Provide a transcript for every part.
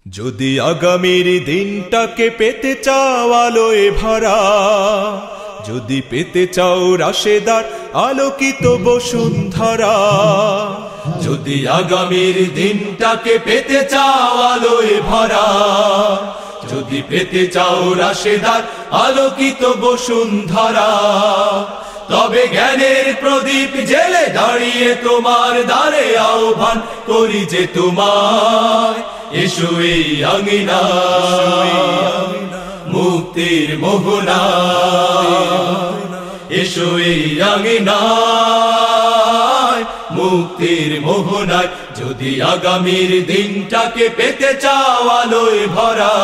যদি আগামীর দিনটাকে পেতে চাও আলোয় ভরা, যদি পেতে চাও রাশেদার আলোকিত বসুন্ধরা, যদি আগামীর দিনটাকে পেতে চাও আলোয় ভরা, যদি পেতে চাও রাশেদার আলোকিত বসুন্ধরা, তবে জ্ঞানের প্রদীপ জেলে দাঁড়িয়ে তোমার দ্বারে আহ্বান করি যে তোমায়, এসো এই আঙিনায় মুক্তির মোহনায়, এসো এই আঙিনায় মুক্তির মোহনায়। যদি আগামীর দিনটাকে পেতে চাও আলোয় ভরা,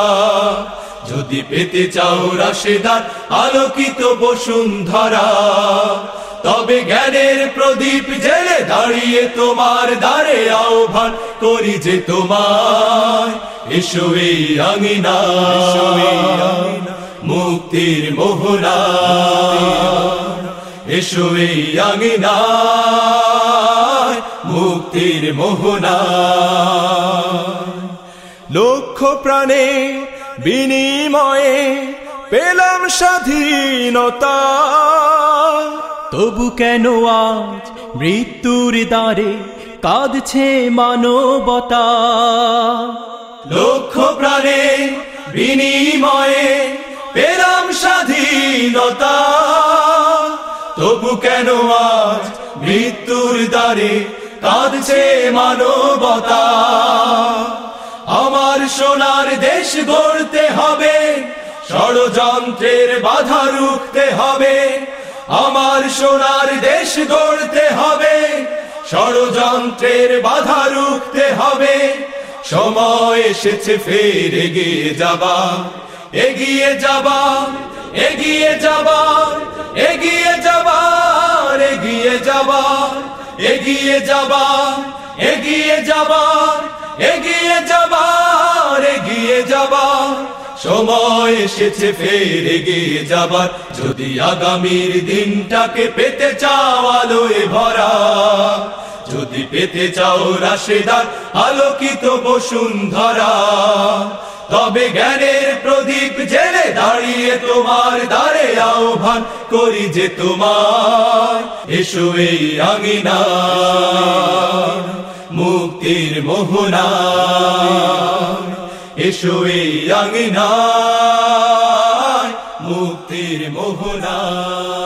যদি পেতে চাও রাশেদার আলোকিত বসুন্ধরা, তবে জ্ঞানের প্রদীপ জেলে দাঁড়িয়ে তোমার দ্বারে আহ্বান করি যে তোমায়, এসো এই আঙিনায় মুক্তির মোহনায়, এসো এই আঙিনায় মুক্তির মোহনায়। লক্ষ প্রাণে বিনিময়ে পেলাম স্বাধীনতা, তবু কেন আজ মৃত্যুর দ্বারে কাঁদছে মানবতা? লক্ষ প্রাণে বিনিময়ে পেলাম স্বাধীনতা, তবু কেন আজ মৃত্যুর দ্বারে কাঁদছে মানবতা? আমার সোনার দেশ গড়তে হবে, ষড়যন্ত্রের বাধা রুখতে হবে। আমার সোনার দেশ গড়তে হবে, ষড়যন্ত্রের বাধা রুখতে হবে। সময় এসেছে ফের এগিয়ে যাবার, এগিয়ে যাবার, এগিয়ে যাবার, এগিয়ে যাবার, এগিয়ে যাবার, এগিয়ে যাবার, এগিয়ে যাবার, এগিয়ে যাবার, এগিয়ে যাবার। সময় এসেছে ফের এগিয়ে যাবার। যদি আগামীর দিনটাকে পেতে চাও আলোয় ভরা, যদি পেতে চাও রাশেদার আলোকিত বসুন্ধরা, তবে জ্ঞানের প্রদীপ জেলে দাঁড়িয়ে তোমার দ্বারে আহ্বান করি যে তোমায়, এসো এই আঙিনায় মুক্তির মোহনায়, এসো এই আঙিনায় মুক্তির মোহনায়।